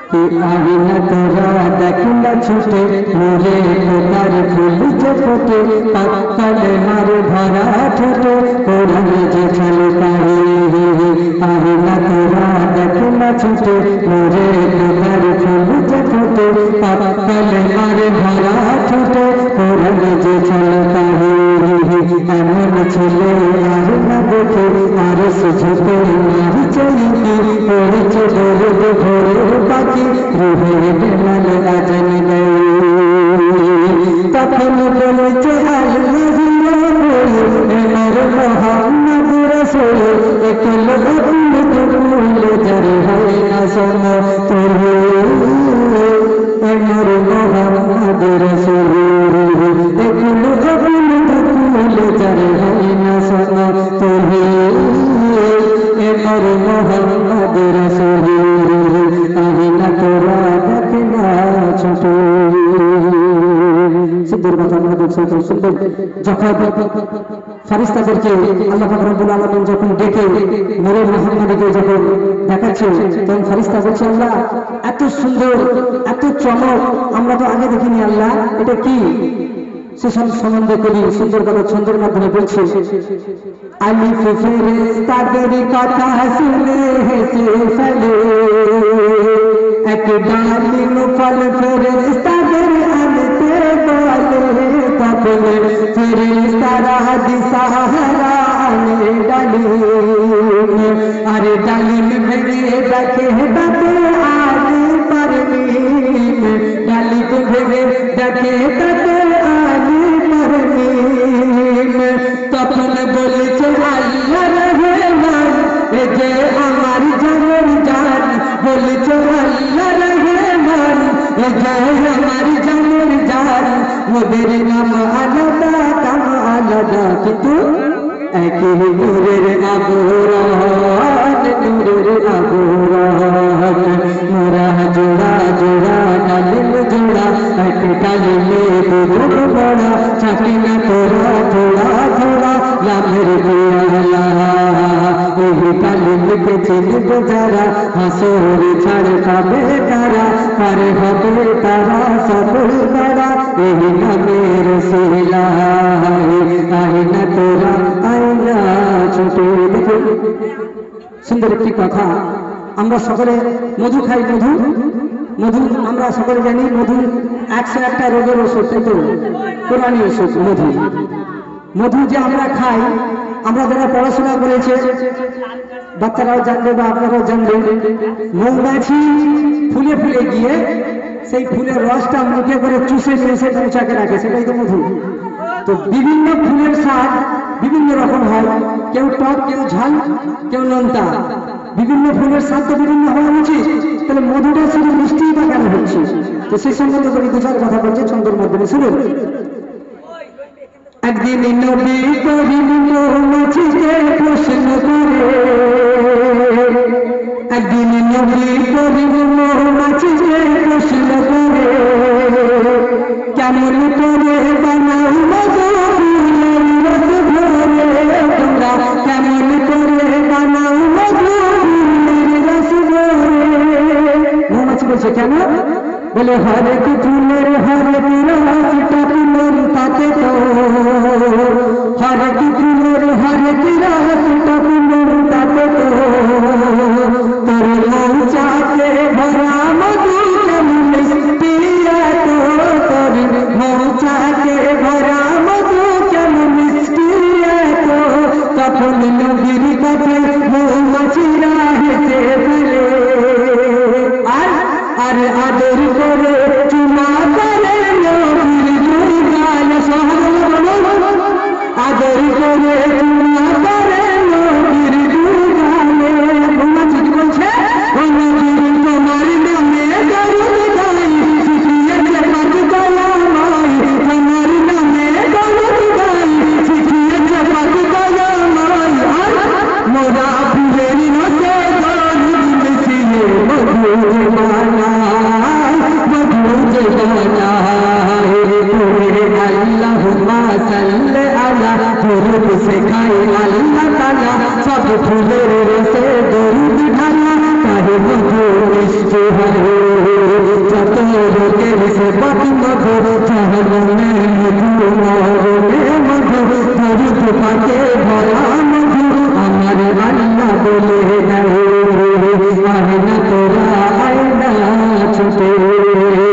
कि आईना तोरा देखना छूटे मोरे पोतार फूल जे फुटे पक्कल मार भरा ठोटे कोरल जे चल पाए आईना तोरा देखना छूटे मोरे पोतार फूल जे फुटे पक्कल मार भरा ठोटे कोरल जे चल पाए एमन छले আর না দেখে আর সুঝতে মারি চলি পড়েছে দরদ ভোরের পাখি রুহের বেলাল আজান দেয় তখন বলেছে আল্লাহ আমার মোহাম্মদ রাসূল একল অদ্ভুত ফুল যার হয় না শোনো তোরে আমার মোহাম্মদ রাসূল একল অদ্ভুত ফুল যার হয় না শোনো তোরে আমার মোহাম্মদ রাসূল আইনা তোরা দেখনা ছোট সুন্দর কথা মনে দেখছো সুন্দর যখন ফেরেশতাদেরকে আল্লাহ পাক রব্বুল আলামিন যখন ডেকে নূরে মুহাম্মদকে যখন দেখাচ্ছে তখন ফেরেশতা বলছে আল্লাহ এত সুন্দর এত চমক আমরা তো আগে দেখিনি আল্লাহ এটা কি সে সম্বন্ধে করি সুন্দর কথা ছন্দের মাধ্যমে বলছে আলিফ ফেরেশতাদের কথা শুনে হেসে ফেলে এক ডালিম ফল ফেরেশতাদের আনতে বলে তখন ফেরেশতারা দিশাহারা আনে ডালিম আরে ডালিম ভেঙে দেখে বাতে আনে পারবি ডালিম ভেঙে দেখে তাতে আনে পারবি তখন বলেছে আল্লাহ রহমান এ যে আমার জানের জান বলেছে আল্লাহ রহমান এ যে আমার জানের জান ওদের নাম আলাদা কাম আলাদা কিন্তু একই নূরের আবরণ নূরের আবরণ মোরা জোড়া জোড়া ডালিম জোড়া এক ডালিমে দুধ বড়া চাকে না তোরা থোড়া থোড়া লাভের পিয়ালা এই ডালিমকে চিনব যারা হাসর ছাড় পাবে তারা পারে হবে তারা সফল করা এই নামের সিলাই আইনা তোরা আইনা ছোট দেখুন সুন্দর একটি কথা আমরা সকলে মধু খাই মধু মধু আমরা সকলে জানি মধু 101টা রোগের ওষুধ তাই তো কোরআনী ওষুধ মধু মধু যে আমরা খাই আমরা যারা পড়াশোনা করেছে বাচ্চারাও জানবে বা আপনারাও জানবেন মৌমাছি ফুলে ফুলে গিয়ে সেই ফুলের রসটা মুখে করে চুষে চুষে পৌঁছাকে রাখে সেটাই তো মধু তো বিভিন্ন ফুলের স্বাদ বিভিন্ন রকম হয় কেউ টক কেউ ঝাল কেউ নোনতা বিভিন্ন ফুলের স্বাদ তো বিভিন্ন হওয়া উচিত তাহলে মধুটা শুধু মিষ্টি বা কেন হচ্ছে তো সেই সম্বন্ধে করে দু চার কথা বলছে ছন্দের মাধ্যমে শুনুন একদিন নবী করিম মৌমাছিকে প্রশ্ন করে একদিন নবী করিম মৌমাছিকে প্রশ্ন করে কেমন করে বানাও মধু ফুলের রস ভরে তোমরা কেমন করে বানাও মধু ফুলের রস ভরে মৌমাছি বলছে কেন বলে হরেক ফুলের হরেক রসটা ফুলের তাতে তো হরেক ফুলের হরেক রসটা ফুলের তাতে তো তোর মৌচাকে ভরা মধু কেমন মিষ্টি এত তোর মৌচাকে ভরা মধু কেমন মিষ্টি এত তখন নবীর কাছে মৌমাছিরা হেসে ফেলে আর আদর করে চুমা করে নবীর দুই গাল আদর করে চুমা করে নবীর দুই গালে মৌমাছি কি বলছে ওই নবীর তোমার रोके से बात मधु जहनमे मधु मौरे मधु दर्द पाके भरा मधु আমার আল্লাহ বলে দেয় আয়না তোরা আয়না ছুটে